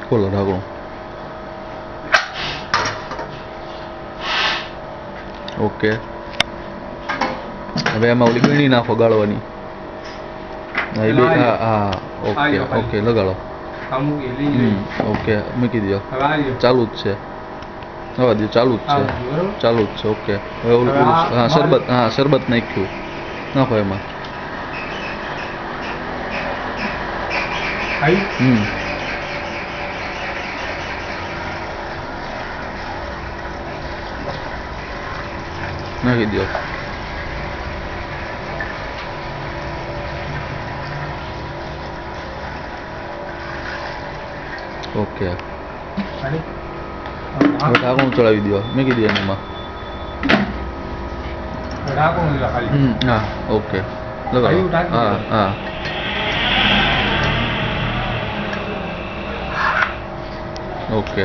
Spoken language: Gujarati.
ખોલો ઢાંકણું. ઓકે, હવે એમાં ઓલી ગણી નાખો ગાળવાની. હા ઓકે ઓકે લગાડો. ઓકે મૂકી દો. ચાલુ જ છે, હવા દો. ચાલુ જ છે, ચાલુ જ છે. ઓકે હવે ઓલું હા શરબત, હા શરબત નાખ્યું, નાખો એમાં. નાખી દો. ઓકે હવે ઢાંકણું ચડાવી દો, મૂકી દો એમાં. હા ઓકે લગાડો. હા હા ઓકે.